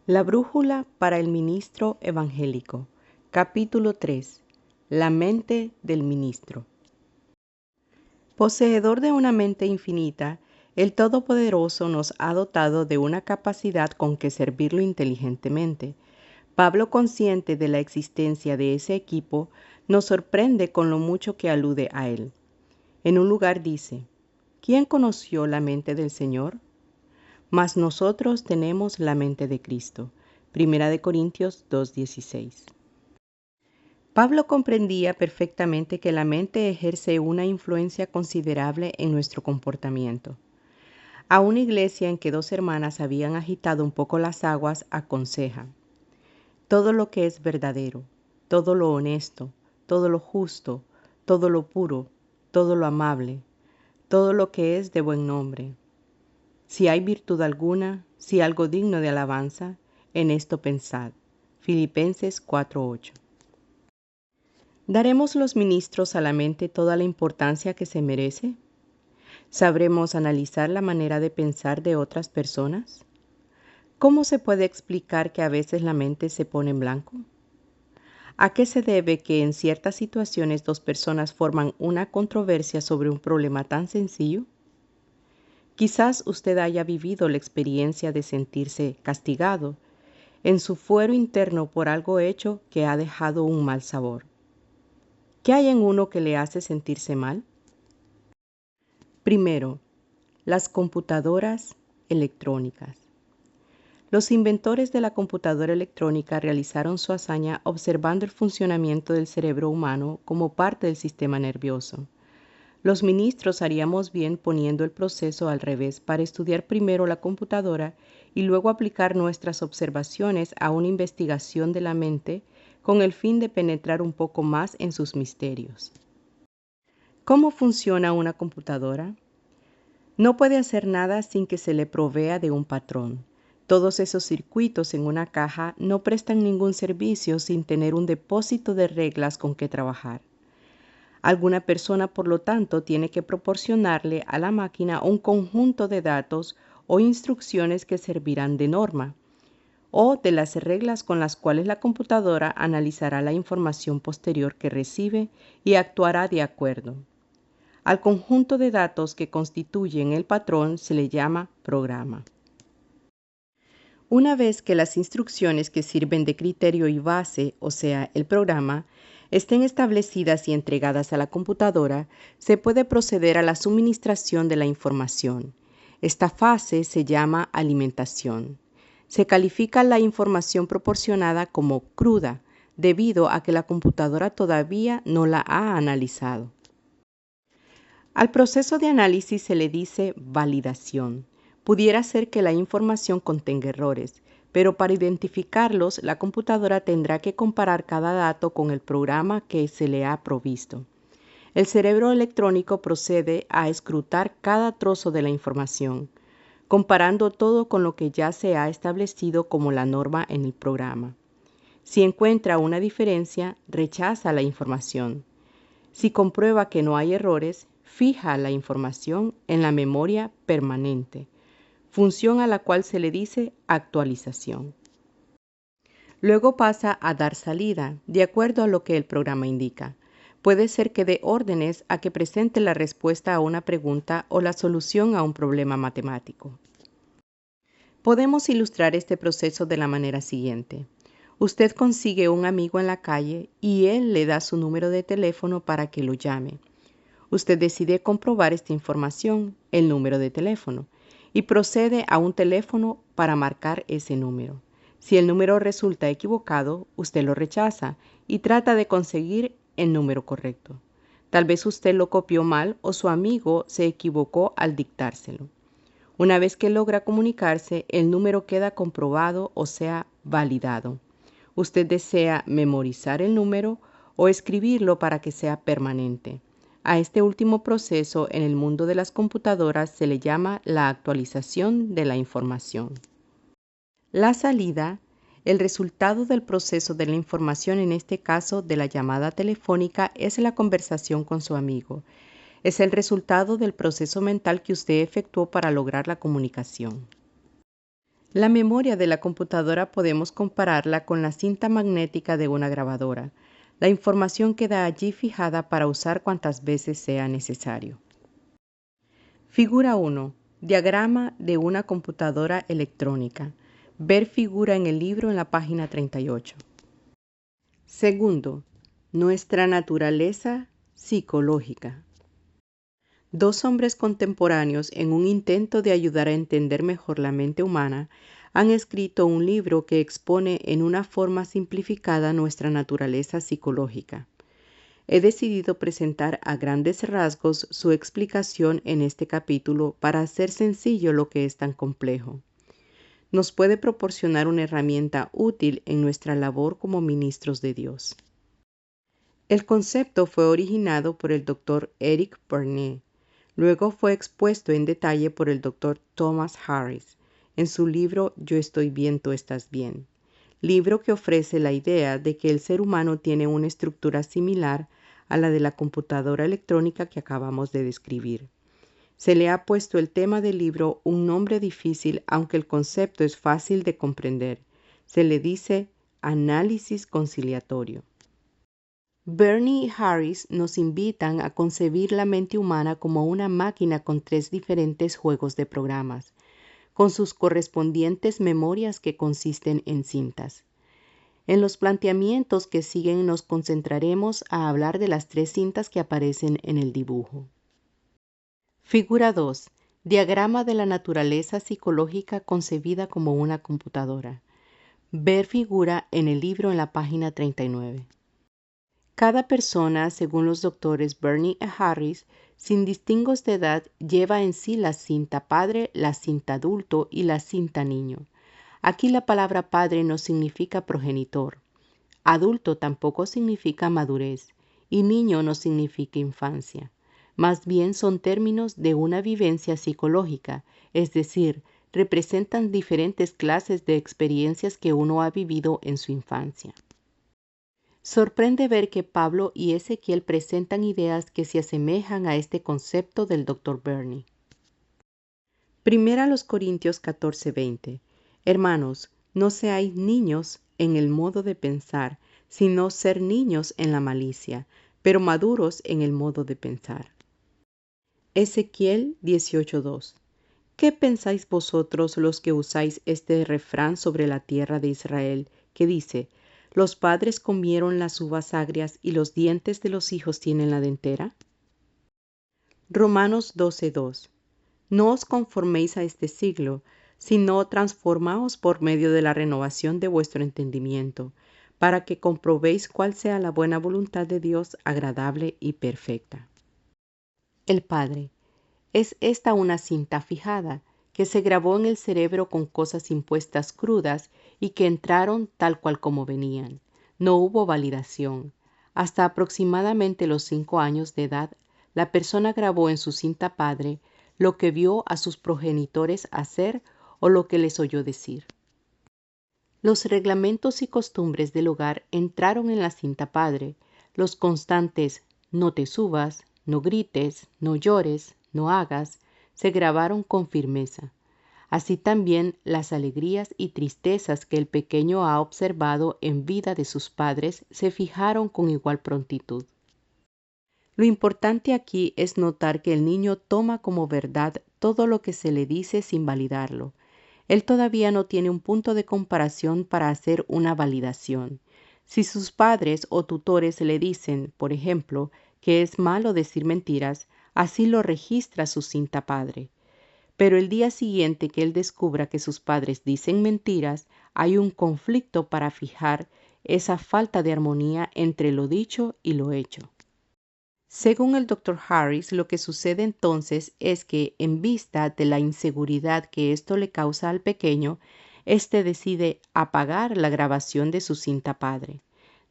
La brújula para el ministro evangélico. Capítulo 3. La mente del ministro. Poseedor de una mente infinita, el Todopoderoso nos ha dotado de una capacidad con que servirlo inteligentemente. Pablo, consciente de la existencia de ese equipo, nos sorprende con lo mucho que alude a él. En un lugar dice: ¿Quién conoció la mente del Señor? Mas nosotros tenemos la mente de Cristo. Primera de Corintios 2:16. Pablo comprendía perfectamente que la mente ejerce una influencia considerable en nuestro comportamiento. A una iglesia en que dos hermanas habían agitado un poco las aguas, aconseja: todo lo que es verdadero, todo lo honesto, todo lo justo, todo lo puro, todo lo amable, todo lo que es de buen nombre. Si hay virtud alguna, si algo digno de alabanza, en esto pensad. Filipenses 4:8. ¿Daremos los ministros a la mente toda la importancia que se merece? ¿Sabremos analizar la manera de pensar de otras personas? ¿Cómo se puede explicar que a veces la mente se pone en blanco? ¿A qué se debe que en ciertas situaciones dos personas forman una controversia sobre un problema tan sencillo? Quizás usted haya vivido la experiencia de sentirse castigado en su fuero interno por algo hecho que ha dejado un mal sabor. ¿Qué hay en uno que le hace sentirse mal? Primero, las computadoras electrónicas. Los inventores de la computadora electrónica realizaron su hazaña observando el funcionamiento del cerebro humano como parte del sistema nervioso. Los ministros haríamos bien poniendo el proceso al revés para estudiar primero la computadora y luego aplicar nuestras observaciones a una investigación de la mente con el fin de penetrar un poco más en sus misterios. ¿Cómo funciona una computadora? No puede hacer nada sin que se le provea de un patrón. Todos esos circuitos en una caja no prestan ningún servicio sin tener un depósito de reglas con que trabajar. Alguna persona, por lo tanto, tiene que proporcionarle a la máquina un conjunto de datos o instrucciones que servirán de norma, o de las reglas con las cuales la computadora analizará la información posterior que recibe y actuará de acuerdo. Al conjunto de datos que constituyen el patrón se le llama programa. Una vez que las instrucciones que sirven de criterio y base, o sea, el programa, estén establecidas y entregadas a la computadora, se puede proceder a la suministración de la información. Esta fase se llama alimentación. Se califica la información proporcionada como cruda, debido a que la computadora todavía no la ha analizado. Al proceso de análisis se le dice validación. Pudiera ser que la información contenga errores, pero para identificarlos, la computadora tendrá que comparar cada dato con el programa que se le ha provisto. El cerebro electrónico procede a escrutar cada trozo de la información, comparando todo con lo que ya se ha establecido como la norma en el programa. Si encuentra una diferencia, rechaza la información. Si comprueba que no hay errores, fija la información en la memoria permanente, función a la cual se le dice actualización. Luego pasa a dar salida, de acuerdo a lo que el programa indica. Puede ser que dé órdenes a que presente la respuesta a una pregunta o la solución a un problema matemático. Podemos ilustrar este proceso de la manera siguiente. Usted consigue un amigo en la calle y él le da su número de teléfono para que lo llame. Usted decide comprobar esta información, el número de teléfono, y procede a un teléfono para marcar ese número. Si el número resulta equivocado, usted lo rechaza y trata de conseguir el número correcto. Tal vez usted lo copió mal o su amigo se equivocó al dictárselo. Una vez que logra comunicarse, el número queda comprobado, o sea, validado. Usted desea memorizar el número o escribirlo para que sea permanente. A este último proceso en el mundo de las computadoras se le llama la actualización de la información. La salida, el resultado del proceso de la información, en este caso de la llamada telefónica, es la conversación con su amigo. Es el resultado del proceso mental que usted efectuó para lograr la comunicación. La memoria de la computadora podemos compararla con la cinta magnética de una grabadora. La información queda allí fijada para usar cuantas veces sea necesario. Figura 1. Diagrama de una computadora electrónica. Ver figura en el libro en la página 38. Segundo, nuestra naturaleza psicológica. Dos hombres contemporáneos, en un intento de ayudar a entender mejor la mente humana, han escrito un libro que expone en una forma simplificada nuestra naturaleza psicológica. He decidido presentar a grandes rasgos su explicación en este capítulo para hacer sencillo lo que es tan complejo. Nos puede proporcionar una herramienta útil en nuestra labor como ministros de Dios. El concepto fue originado por el Dr. Eric Berne. Luego fue expuesto en detalle por el Dr. Thomas Harris en su libro Yo estoy bien, tú estás bien, libro que ofrece la idea de que el ser humano tiene una estructura similar a la de la computadora electrónica que acabamos de describir. Se le ha puesto el tema del libro un nombre difícil, aunque el concepto es fácil de comprender. Se le dice análisis conciliatorio. Berne y Harris nos invitan a concebir la mente humana como una máquina con tres diferentes juegos de programas, con sus correspondientes memorias que consisten en cintas. En los planteamientos que siguen nos concentraremos a hablar de las tres cintas que aparecen en el dibujo. Figura 2. Diagrama de la naturaleza psicológica concebida como una computadora. Ver figura en el libro en la página 39. Cada persona, según los doctores Berne y Harris, sin distingos de edad, lleva en sí la cinta padre, la cinta adulto y la cinta niño. Aquí la palabra padre no significa progenitor. Adulto tampoco significa madurez y niño no significa infancia. Más bien son términos de una vivencia psicológica, es decir, representan diferentes clases de experiencias que uno ha vivido en su infancia. Sorprende ver que Pablo y Ezequiel presentan ideas que se asemejan a este concepto del Dr. Berne. Primera a los Corintios 14:20. Hermanos, no seáis niños en el modo de pensar, sino ser niños en la malicia, pero maduros en el modo de pensar. Ezequiel 18:2. ¿Qué pensáis vosotros los que usáis este refrán sobre la tierra de Israel, que dice: los padres comieron las uvas agrias y los dientes de los hijos tienen la dentera? Romanos 12:2. No os conforméis a este siglo, sino transformaos por medio de la renovación de vuestro entendimiento, para que comprobéis cuál sea la buena voluntad de Dios, agradable y perfecta. El Padre. Es esta una cinta fijada, que se grabó en el cerebro con cosas impuestas crudas y que entraron tal cual como venían. No hubo validación. Hasta aproximadamente los 5 años de edad, la persona grabó en su cinta padre lo que vio a sus progenitores hacer o lo que les oyó decir. Los reglamentos y costumbres del hogar entraron en la cinta padre. Los constantes no te subas, no grites, no llores, no hagas, se grabaron con firmeza. Así también las alegrías y tristezas que el pequeño ha observado en vida de sus padres se fijaron con igual prontitud. Lo importante aquí es notar que el niño toma como verdad todo lo que se le dice sin validarlo. Él todavía no tiene un punto de comparación para hacer una validación. Si sus padres o tutores le dicen, por ejemplo, que es malo decir mentiras, así lo registra su cinta padre. Pero el día siguiente que él descubra que sus padres dicen mentiras, hay un conflicto para fijar esa falta de armonía entre lo dicho y lo hecho. Según el Dr. Harris, lo que sucede entonces es que, en vista de la inseguridad que esto le causa al pequeño, éste decide apagar la grabación de su cinta padre,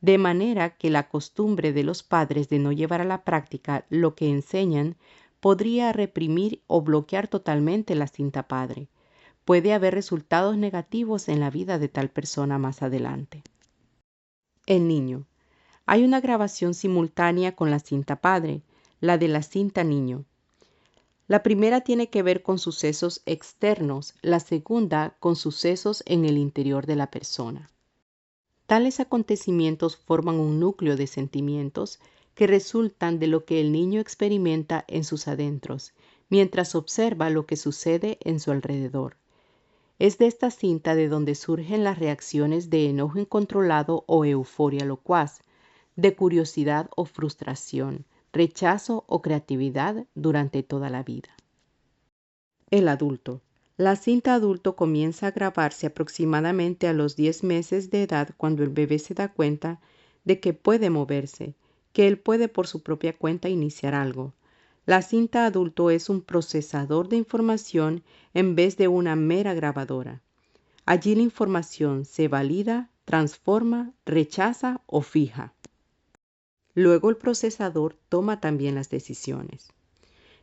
de manera que la costumbre de los padres de no llevar a la práctica lo que enseñan podría reprimir o bloquear totalmente la cinta padre. Puede haber resultados negativos en la vida de tal persona más adelante. El niño. Hay una grabación simultánea con la cinta padre, la de la cinta niño. La primera tiene que ver con sucesos externos, la segunda con sucesos en el interior de la persona. Tales acontecimientos forman un núcleo de sentimientos que resultan de lo que el niño experimenta en sus adentros, mientras observa lo que sucede en su alrededor. Es de esta cinta de donde surgen las reacciones de enojo incontrolado o euforia locuaz, de curiosidad o frustración, rechazo o creatividad durante toda la vida. El adulto. La cinta adulto comienza a grabarse aproximadamente a los 10 meses de edad cuando el bebé se da cuenta de que puede moverse, que él puede por su propia cuenta iniciar algo. La cinta adulto es un procesador de información en vez de una mera grabadora. Allí la información se valida, transforma, rechaza o fija. Luego el procesador toma también las decisiones.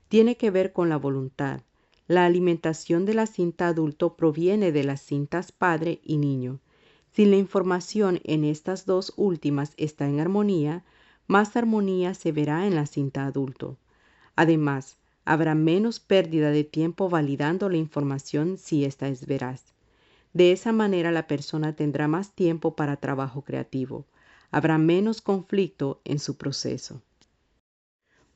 Tiene que ver con la voluntad. La alimentación de la cinta adulto proviene de las cintas padre y niño. Si la información en estas dos últimas está en armonía, más armonía se verá en la cinta adulto. Además, habrá menos pérdida de tiempo validando la información si ésta es veraz. De esa manera la persona tendrá más tiempo para trabajo creativo. Habrá menos conflicto en su proceso.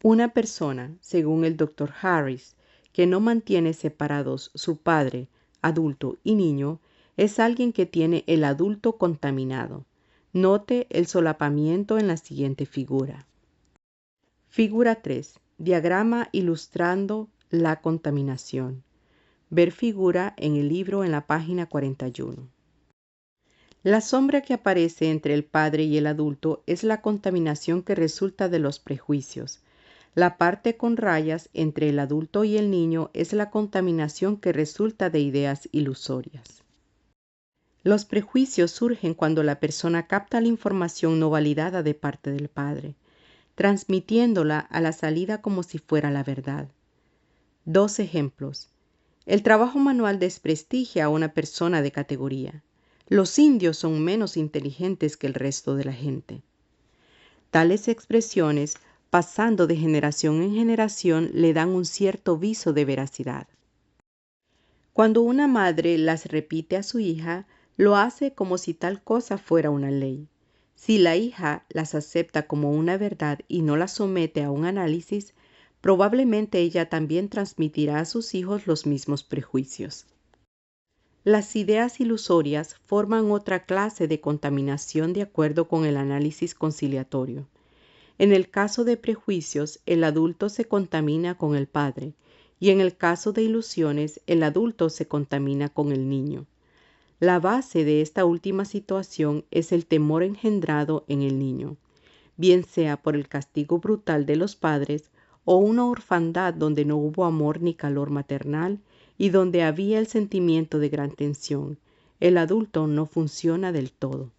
Una persona, según el Dr. Harris, que no mantiene separados su padre, adulto y niño, es alguien que tiene el adulto contaminado. Note el solapamiento en la siguiente figura. Figura 3. Diagrama ilustrando la contaminación. Ver figura en el libro en la página 41. La sombra que aparece entre el padre y el adulto es la contaminación que resulta de los prejuicios. La parte con rayas entre el adulto y el niño es la contaminación que resulta de ideas ilusorias. Los prejuicios surgen cuando la persona capta la información no validada de parte del padre, transmitiéndola a la salida como si fuera la verdad. 2 ejemplos. El trabajo manual desprestigia a una persona de categoría. Los indios son menos inteligentes que el resto de la gente. Tales expresiones, pasando de generación en generación, le dan un cierto viso de veracidad. Cuando una madre las repite a su hija, lo hace como si tal cosa fuera una ley. Si la hija las acepta como una verdad y no las somete a un análisis, probablemente ella también transmitirá a sus hijos los mismos prejuicios. Las ideas ilusorias forman otra clase de contaminación de acuerdo con el análisis conciliatorio. En el caso de prejuicios, el adulto se contamina con el padre, y en el caso de ilusiones, el adulto se contamina con el niño. La base de esta última situación es el temor engendrado en el niño, bien sea por el castigo brutal de los padres o una orfandad donde no hubo amor ni calor maternal y donde había el sentimiento de gran tensión. El adulto no funciona del todo.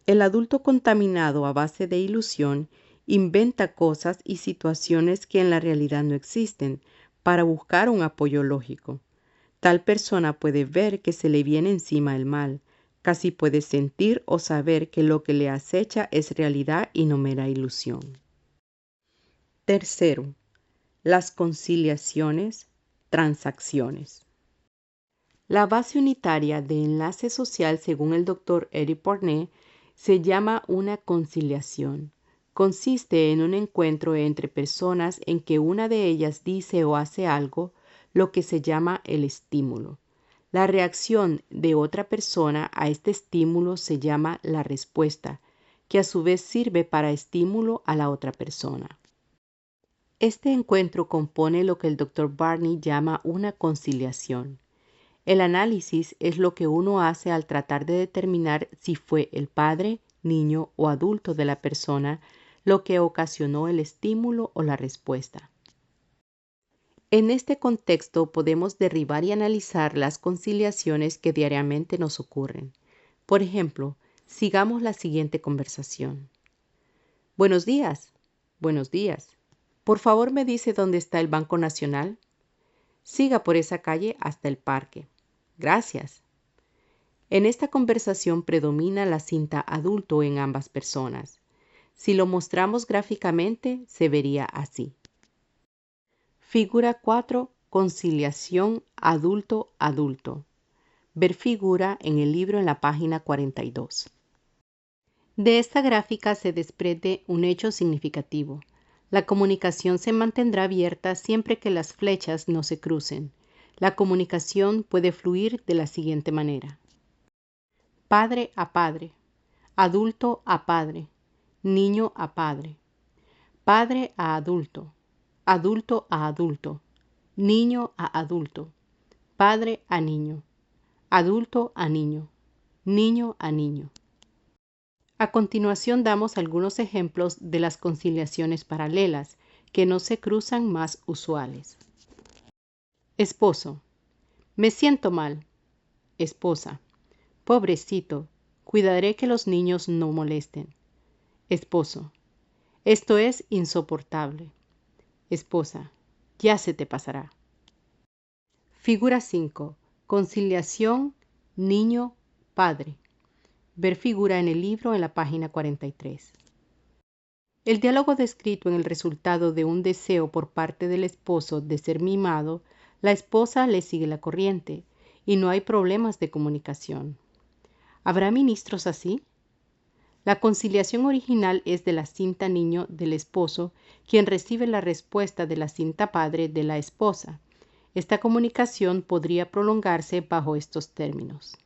El adulto contaminado a base de ilusión inventa cosas y situaciones que en la realidad no existen para buscar un apoyo lógico. Tal persona puede ver que se le viene encima el mal, casi puede sentir o saber que lo que le acecha es realidad y no mera ilusión. Tercero, las conciliaciones, transacciones. La base unitaria de enlace social, según el Dr. Eric Porney, se llama una conciliación. Consiste en un encuentro entre personas en que una de ellas dice o hace algo, lo que se llama el estímulo. La reacción de otra persona a este estímulo se llama la respuesta, que a su vez sirve para estímulo a la otra persona. Este encuentro compone lo que el Dr. Barney llama una conciliación. El análisis es lo que uno hace al tratar de determinar si fue el padre, niño o adulto de la persona lo que ocasionó el estímulo o la respuesta. En este contexto podemos derribar y analizar las conciliaciones que diariamente nos ocurren. Por ejemplo, sigamos la siguiente conversación. Buenos días. Buenos días. Por favor, ¿me dice dónde está el Banco Nacional? Siga por esa calle hasta el parque. Gracias. En esta conversación predomina la cinta adulto en ambas personas. Si lo mostramos gráficamente, se vería así. Figura 4. Conciliación adulto-adulto. Ver figura en el libro en la página 42. De esta gráfica se desprende un hecho significativo. La comunicación se mantendrá abierta siempre que las flechas no se crucen. La comunicación puede fluir de la siguiente manera: padre a padre, adulto a padre, niño a padre, padre a adulto, adulto a adulto, niño a adulto, padre a niño, adulto a niño, niño a niño. A continuación damos algunos ejemplos de las conciliaciones paralelas que no se cruzan más usuales. Esposo: me siento mal. Esposa: pobrecito, cuidaré que los niños no molesten. Esposo: esto es insoportable. Esposa: ya se te pasará. Figura 5. Conciliación niño-padre. Ver figura en el libro en la página 43. El diálogo descrito en el resultado de un deseo por parte del esposo de ser mimado, la esposa le sigue la corriente y no hay problemas de comunicación. ¿Habrá ministros así? La conciliación original es de la cinta niño del esposo, quien recibe la respuesta de la cinta padre de la esposa. Esta comunicación podría prolongarse bajo estos términos.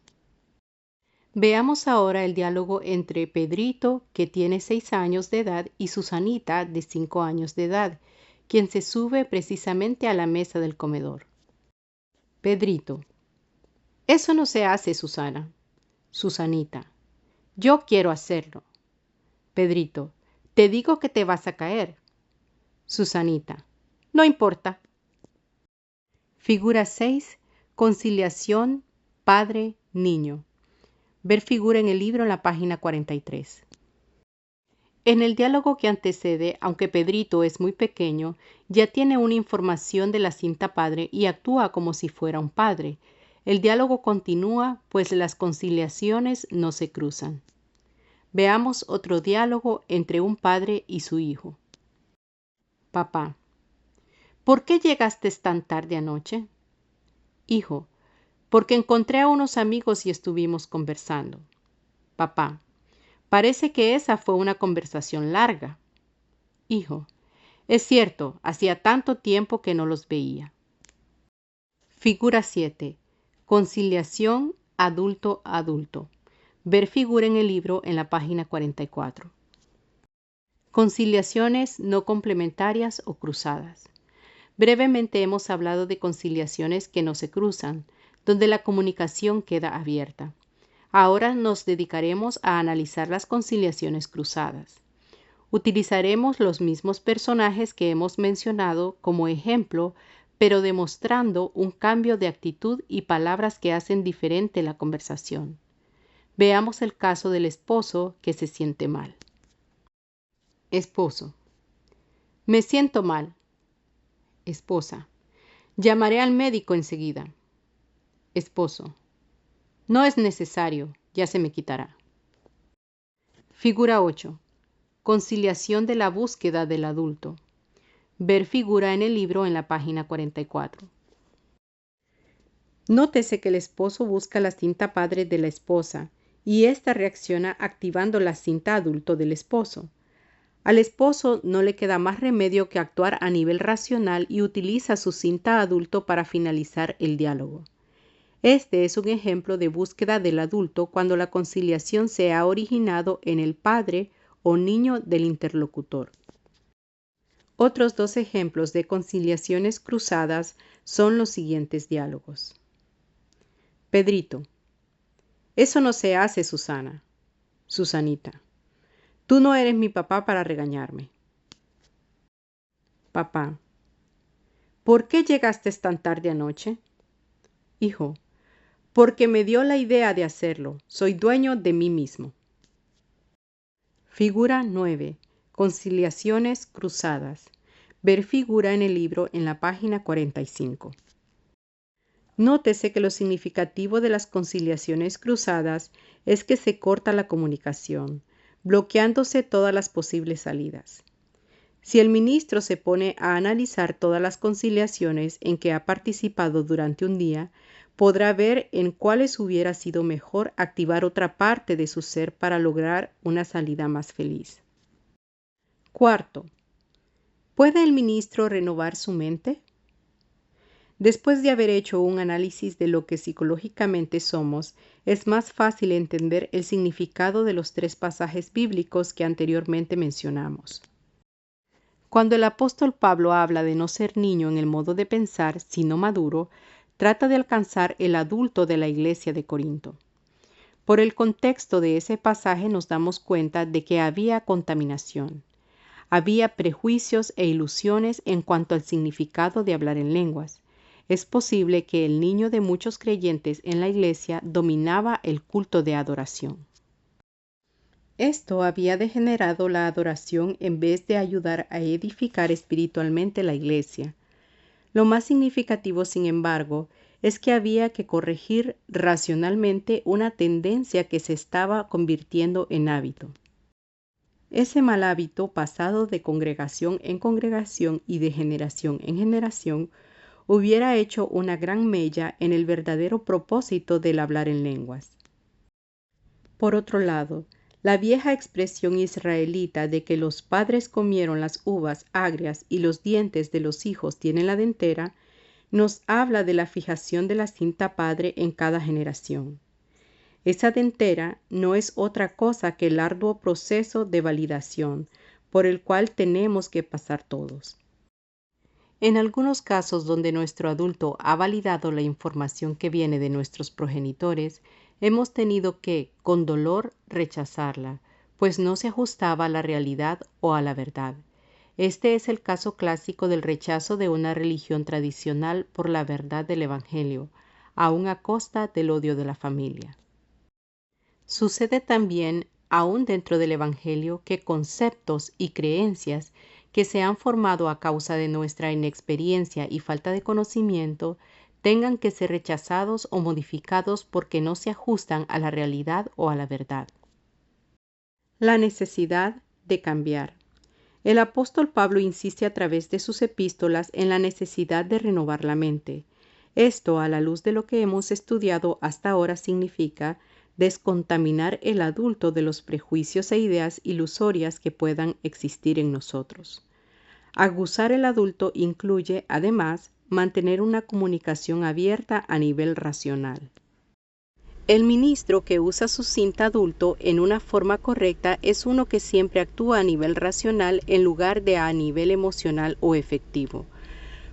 Veamos ahora el diálogo entre Pedrito, que tiene 6 años de edad, y Susanita, de 5 años de edad, quien se sube precisamente a la mesa del comedor. Pedrito: eso no se hace, Susana. Susanita: yo quiero hacerlo. Pedrito: te digo que te vas a caer. Susanita: no importa. Figura 6. Conciliación padre-niño. Ver figura en el libro en la página 43. En el diálogo que antecede, aunque Pedrito es muy pequeño, ya tiene una información de la cinta padre y actúa como si fuera un padre. El diálogo continúa, pues las conciliaciones no se cruzan. Veamos otro diálogo entre un padre y su hijo. Papá: ¿por qué llegaste tan tarde anoche? Hijo: porque encontré a unos amigos y estuvimos conversando. Papá: parece que esa fue una conversación larga. Hijo: es cierto, hacía tanto tiempo que no los veía. Figura 7. Conciliación adulto-adulto. Ver figura en el libro en la página 44. Conciliaciones no complementarias o cruzadas. Brevemente hemos hablado de conciliaciones que no se cruzan, donde la comunicación queda abierta. Ahora nos dedicaremos a analizar las conciliaciones cruzadas. Utilizaremos los mismos personajes que hemos mencionado como ejemplo, pero demostrando un cambio de actitud y palabras que hacen diferente la conversación. Veamos el caso del esposo que se siente mal. Esposo: me siento mal. Esposa: llamaré al médico enseguida. Esposo: no es necesario, ya se me quitará. Figura 8. Conciliación de la búsqueda del adulto. Ver figura en el libro en la página 44. Nótese que el esposo busca la cinta padre de la esposa y ésta reacciona activando la cinta adulto del esposo. Al esposo no le queda más remedio que actuar a nivel racional y utiliza su cinta adulto para finalizar el diálogo. Este es un ejemplo de búsqueda del adulto cuando la conciliación se ha originado en el padre o niño del interlocutor. Otros 2 ejemplos de conciliaciones cruzadas son los siguientes diálogos. Pedrito: eso no se hace, Susana. Susanita: tú no eres mi papá para regañarme. Papá: ¿por qué llegaste tan tarde anoche? Hijo: porque me dio la idea de hacerlo. Soy dueño de mí mismo. Figura 9. Conciliaciones cruzadas. Ver figura en el libro en la página 45. Nótese que lo significativo de las conciliaciones cruzadas es que se corta la comunicación, bloqueándose todas las posibles salidas. Si el ministro se pone a analizar todas las conciliaciones en que ha participado durante un día, podrá ver en cuáles hubiera sido mejor activar otra parte de su ser para lograr una salida más feliz. Cuarto, ¿puede el ministro renovar su mente? Después de haber hecho un análisis de lo que psicológicamente somos, es más fácil entender el significado de los 3 pasajes bíblicos que anteriormente mencionamos. Cuando el apóstol Pablo habla de no ser niño en el modo de pensar, sino maduro, trata de alcanzar el adulto de la iglesia de Corinto. Por el contexto de ese pasaje nos damos cuenta de que había contaminación. Había prejuicios e ilusiones en cuanto al significado de hablar en lenguas. Es posible que el niño de muchos creyentes en la iglesia dominaba el culto de adoración. Esto había degenerado la adoración en vez de ayudar a edificar espiritualmente la iglesia. Lo más significativo, sin embargo, es que había que corregir racionalmente una tendencia que se estaba convirtiendo en hábito. Ese mal hábito, pasado de congregación en congregación y de generación en generación, hubiera hecho una gran mella en el verdadero propósito del hablar en lenguas. Por otro lado, la vieja expresión israelita de que los padres comieron las uvas agrias y los dientes de los hijos tienen la dentera, nos habla de la fijación de la cinta padre en cada generación. Esa dentera no es otra cosa que el arduo proceso de validación por el cual tenemos que pasar todos. En algunos casos donde nuestro adulto ha validado la información que viene de nuestros progenitores, hemos tenido que, con dolor, rechazarla, pues no se ajustaba a la realidad o a la verdad. Este es el caso clásico del rechazo de una religión tradicional por la verdad del Evangelio, aun a costa del odio de la familia. Sucede también, aún dentro del Evangelio, que conceptos y creencias que se han formado a causa de nuestra inexperiencia y falta de conocimiento tengan que ser rechazados o modificados porque no se ajustan a la realidad o a la verdad. La necesidad de cambiar. El apóstol Pablo insiste a través de sus epístolas en la necesidad de renovar la mente. Esto, a la luz de lo que hemos estudiado hasta ahora, significa descontaminar el adulto de los prejuicios e ideas ilusorias que puedan existir en nosotros. Aguzar el adulto incluye, además, mantener una comunicación abierta a nivel racional. El ministro que usa su cinta adulto en una forma correcta es uno que siempre actúa a nivel racional en lugar de a nivel emocional o efectivo.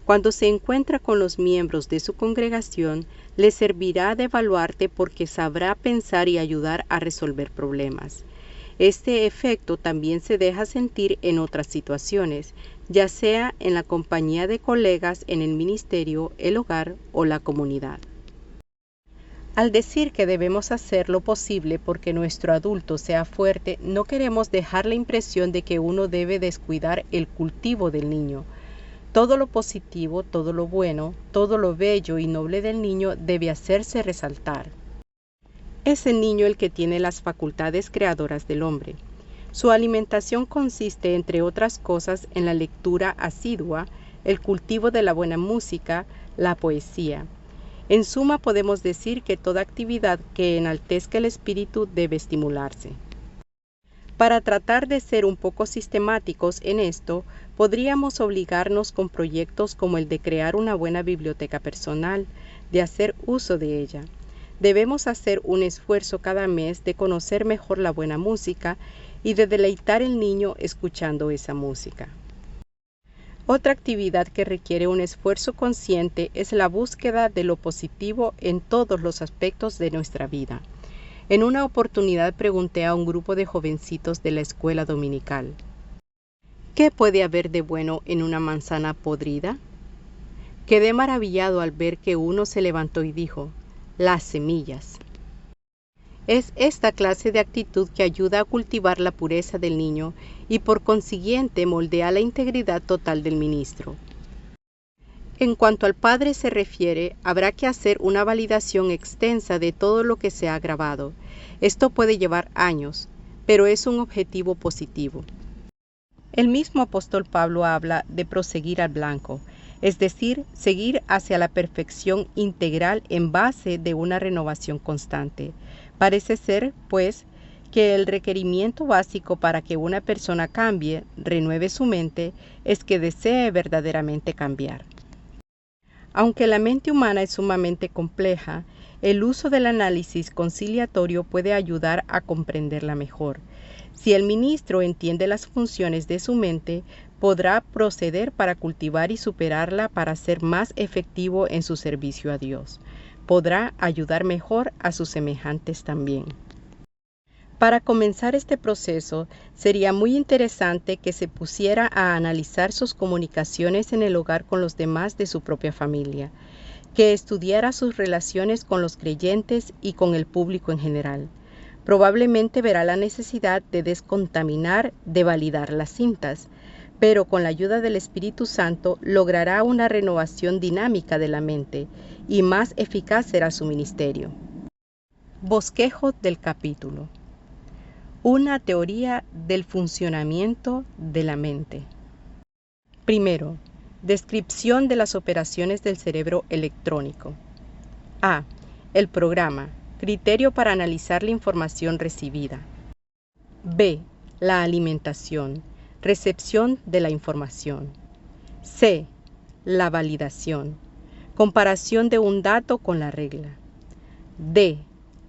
Cuando se encuentra con los miembros de su congregación, le servirá de baluarte porque sabrá pensar y ayudar a resolver problemas. Este efecto también se deja sentir en otras situaciones, ya sea en la compañía de colegas en el ministerio, el hogar o la comunidad. Al decir que debemos hacer lo posible porque nuestro adulto sea fuerte, no queremos dejar la impresión de que uno debe descuidar el cultivo del niño. Todo lo positivo, todo lo bueno, todo lo bello y noble del niño debe hacerse resaltar. Es el niño el que tiene las facultades creadoras del hombre. Su alimentación consiste, entre otras cosas, en la lectura asidua, el cultivo de la buena música, la poesía. En suma, podemos decir que toda actividad que enaltezca el espíritu debe estimularse. Para tratar de ser un poco sistemáticos en esto, podríamos obligarnos con proyectos como el de crear una buena biblioteca personal, de hacer uso de ella. Debemos hacer un esfuerzo cada mes de conocer mejor la buena música y de deleitar al niño escuchando esa música. Otra actividad que requiere un esfuerzo consciente es la búsqueda de lo positivo en todos los aspectos de nuestra vida. En una oportunidad pregunté a un grupo de jovencitos de la escuela dominical: ¿qué puede haber de bueno en una manzana podrida? Quedé maravillado al ver que uno se levantó y dijo: las semillas. Es esta clase de actitud que ayuda a cultivar la pureza del niño y por consiguiente moldea la integridad total del ministro. En cuanto al padre se refiere, habrá que hacer una validación extensa de todo lo que se ha grabado. Esto puede llevar años, pero es un objetivo positivo. El mismo apóstol Pablo habla de proseguir al blanco, es decir, seguir hacia la perfección integral en base de una renovación constante. Parece ser, pues, que el requerimiento básico para que una persona cambie, renueve su mente, es que desee verdaderamente cambiar. Aunque la mente humana es sumamente compleja, el uso del análisis conciliatorio puede ayudar a comprenderla mejor. Si el ministro entiende las funciones de su mente, podrá proceder para cultivar y superarla para ser más efectivo en su servicio a Dios. Podrá ayudar mejor a sus semejantes también. Para comenzar este proceso, sería muy interesante que se pusiera a analizar sus comunicaciones en el hogar con los demás de su propia familia, que estudiara sus relaciones con los creyentes y con el público en general. Probablemente verá la necesidad de descontaminar, de validar las cintas, pero con la ayuda del Espíritu Santo logrará una renovación dinámica de la mente y más eficaz será su ministerio. Bosquejo del capítulo. Una teoría del funcionamiento de la mente. Primero, descripción de las operaciones del cerebro electrónico. A. El programa, criterio para analizar la información recibida. B. La alimentación, recepción de la información. C. La validación, comparación de un dato con la regla. D.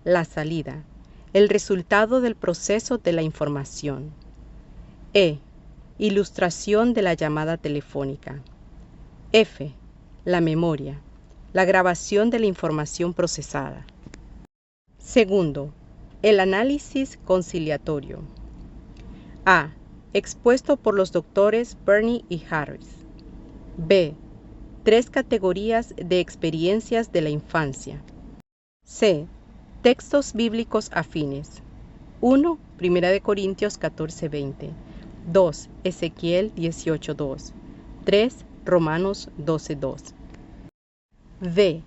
La salida, el resultado del proceso de la información. E. Ilustración de la llamada telefónica. F. La memoria, la grabación de la información procesada. Segundo, el análisis conciliatorio. A. Expuesto por los doctores Burney y Harris. B. 3 categorías de experiencias de la infancia. C. Textos bíblicos afines. 1. 1 Corintios 14:20. 2. Ezequiel 18:2. 3. Romanos 12:2. D.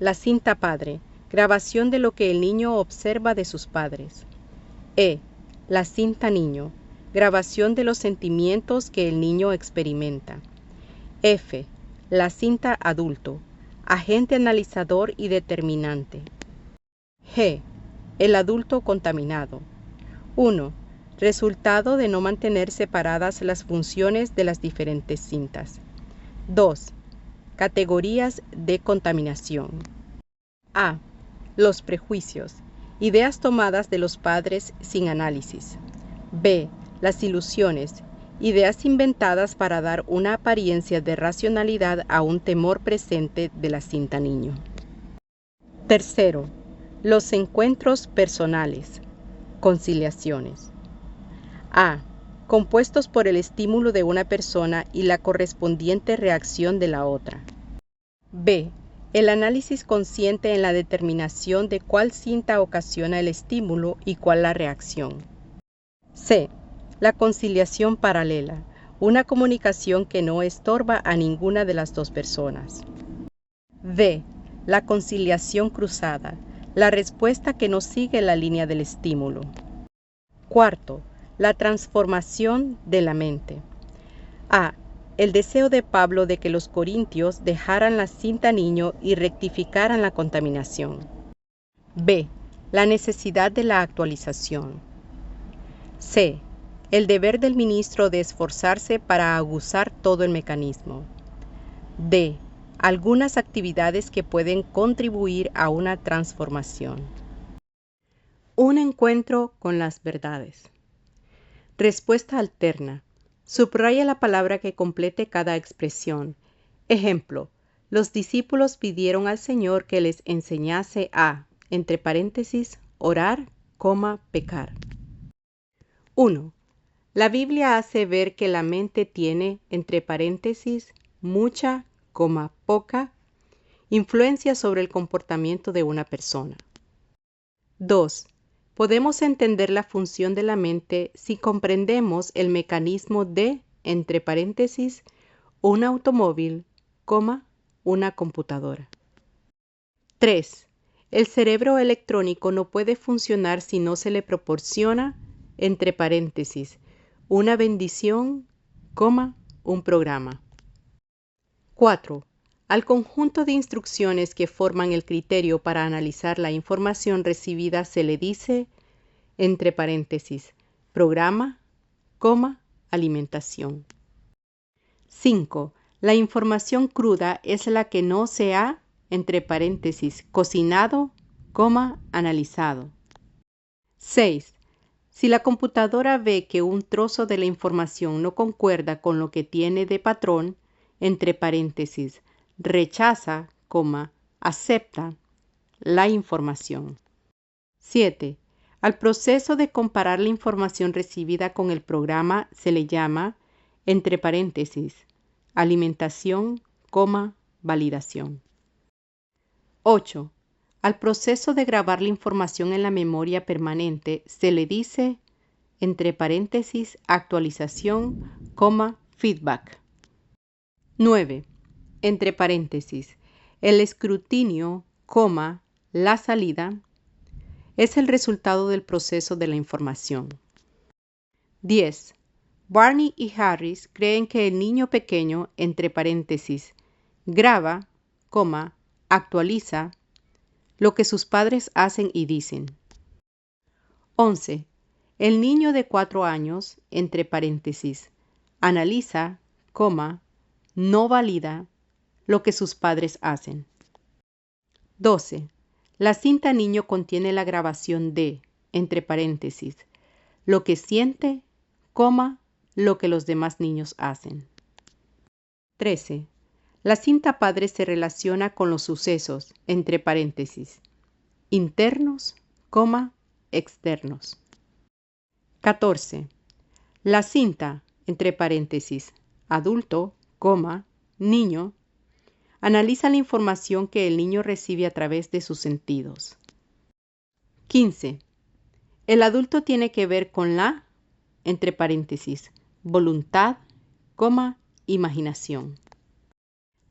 La cinta padre, grabación de lo que el niño observa de sus padres. E. La cinta niño, grabación de los sentimientos que el niño experimenta. F. La cinta adulto, agente analizador y determinante. G. El adulto contaminado. 1. Resultado de no mantener separadas las funciones de las diferentes cintas. 2. Categorías de contaminación. A. Los prejuicios, ideas tomadas de los padres sin análisis. B. Las ilusiones, ideas inventadas para dar una apariencia de racionalidad a un temor presente de la cinta niño. Tercero, los encuentros personales, conciliaciones. A. Compuestos por el estímulo de una persona y la correspondiente reacción de la otra. B. El análisis consciente en la determinación de cuál cinta ocasiona el estímulo y cuál la reacción. C. La conciliación paralela, una comunicación que no estorba a ninguna de las dos personas. D. La conciliación cruzada, la respuesta que no sigue la línea del estímulo. Cuarto, la transformación de la mente. A. El deseo de Pablo de que los corintios dejaran la cinta niño y rectificaran la contaminación. B. La necesidad de la actualización. C. El deber del ministro de esforzarse para aguzar todo el mecanismo. D. Algunas actividades que pueden contribuir a una transformación. Un encuentro con las verdades. Respuesta alterna. Subraya la palabra que complete cada expresión. Ejemplo, los discípulos pidieron al Señor que les enseñase a, entre paréntesis, orar, pecar. 1. La Biblia hace ver que la mente tiene, entre paréntesis, mucha, poca, influencia sobre el comportamiento de una persona. 2. Podemos entender la función de la mente si comprendemos el mecanismo de, entre paréntesis, un automóvil, una computadora. 3. El cerebro electrónico no puede funcionar si no se le proporciona, entre paréntesis, una bendición, un programa. 4. Al conjunto de instrucciones que forman el criterio para analizar la información recibida se le dice, entre paréntesis, programa, alimentación. 5. La información cruda es la que no se ha, entre paréntesis, cocinado, analizado. 6. Si la computadora ve que un trozo de la información no concuerda con lo que tiene de patrón, entre paréntesis, rechaza, acepta la información. 7. Al proceso de comparar la información recibida con el programa se le llama, entre paréntesis, alimentación, validación. 8. Al proceso de grabar la información en la memoria permanente se le dice, entre paréntesis, actualización, feedback. 9. Entre paréntesis, el escrutinio, la salida, es el resultado del proceso de la información. 10. Barney y Harris creen que el niño pequeño, entre paréntesis, graba, actualiza, lo que sus padres hacen y dicen. 11. El niño de 4 años, entre paréntesis, analiza, no valida lo que sus padres hacen. 12. La cinta niño contiene la grabación de, entre paréntesis, lo que siente, lo que los demás niños hacen. 13. La cinta padre se relaciona con los sucesos, entre paréntesis, internos, externos. 14. La cinta, entre paréntesis, adulto, niño, analiza la información que el niño recibe a través de sus sentidos. 15. El adulto tiene que ver con la, entre paréntesis, voluntad, imaginación.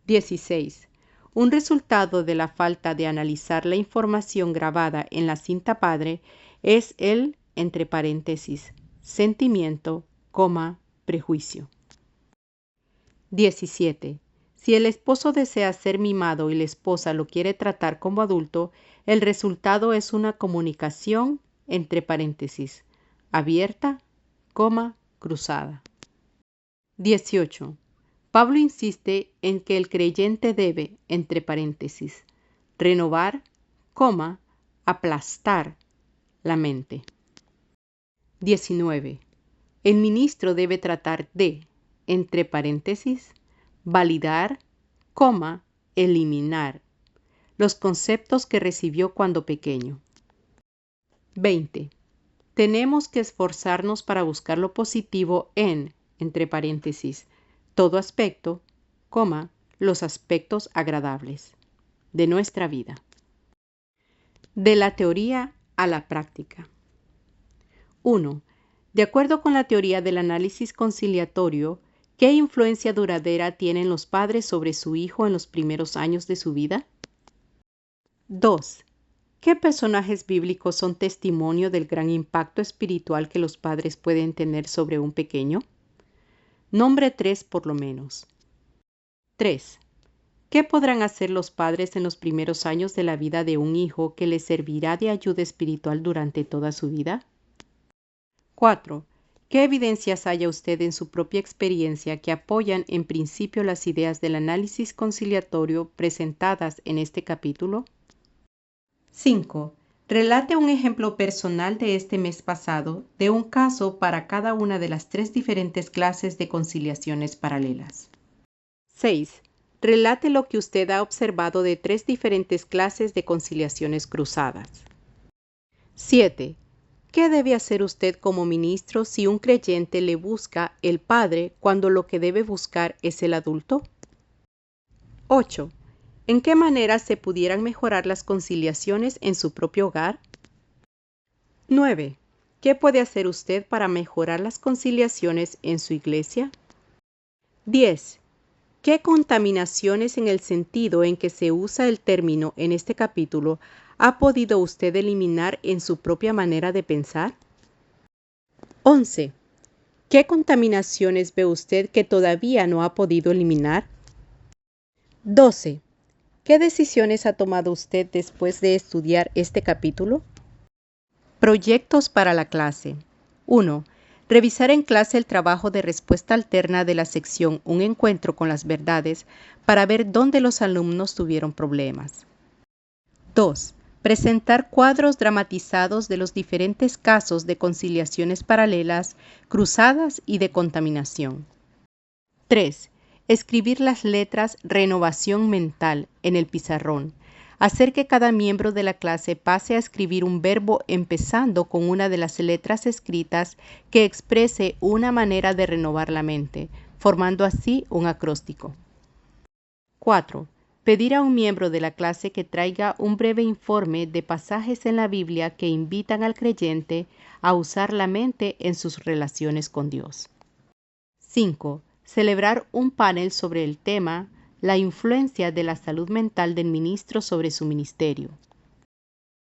16. Un resultado de la falta de analizar la información grabada en la cinta padre es el, entre paréntesis, sentimiento, prejuicio. 17. Si el esposo desea ser mimado y la esposa lo quiere tratar como adulto, el resultado es una comunicación, entre paréntesis, abierta, cruzada. 18. Pablo insiste en que el creyente debe, entre paréntesis, renovar, aplastar la mente. 19. El ministro debe tratar de, entre paréntesis, validar, eliminar los conceptos que recibió cuando pequeño. 20. Tenemos que esforzarnos para buscar lo positivo en, entre paréntesis, todo aspecto, los aspectos agradables de nuestra vida. De la teoría a la práctica. 1. De acuerdo con la teoría del análisis conciliatorio, ¿qué influencia duradera tienen los padres sobre su hijo en los primeros años de su vida? 2. ¿Qué personajes bíblicos son testimonio del gran impacto espiritual que los padres pueden tener sobre un pequeño? Nombre 3 por lo menos. 3. ¿Qué podrán hacer los padres en los primeros años de la vida de un hijo que les servirá de ayuda espiritual durante toda su vida? 4. ¿Qué evidencias haya usted en su propia experiencia que apoyan en principio las ideas del análisis conciliatorio presentadas en este capítulo? 5. Relate un ejemplo personal de este mes pasado de un caso para cada una de las 3 diferentes clases de conciliaciones paralelas. 6. Relate lo que usted ha observado de 3 diferentes clases de conciliaciones cruzadas. 7. ¿Qué debe hacer usted como ministro si un creyente le busca el padre cuando lo que debe buscar es el adulto? 8. ¿En qué manera se pudieran mejorar las conciliaciones en su propio hogar? 9. ¿Qué puede hacer usted para mejorar las conciliaciones en su iglesia? 10. ¿Qué contaminaciones en el sentido en que se usa el término en este capítulo ha podido usted eliminar en su propia manera de pensar? 11. ¿Qué contaminaciones ve usted que todavía no ha podido eliminar? 12. ¿Qué decisiones ha tomado usted después de estudiar este capítulo? Proyectos para la clase. 1. Revisar en clase el trabajo de respuesta alterna de la sección Un encuentro con las verdades para ver dónde los alumnos tuvieron problemas. 2. Presentar cuadros dramatizados de los diferentes casos de conciliaciones paralelas, cruzadas y de contaminación. 3. Escribir las letras Renovación mental en el pizarrón. Hacer que cada miembro de la clase pase a escribir un verbo empezando con una de las letras escritas que exprese una manera de renovar la mente, formando así un acróstico. 4. Pedir a un miembro de la clase que traiga un breve informe de pasajes en la Biblia que invitan al creyente a usar la mente en sus relaciones con Dios. 5. Celebrar un panel sobre el tema La influencia de la salud mental del ministro sobre su ministerio.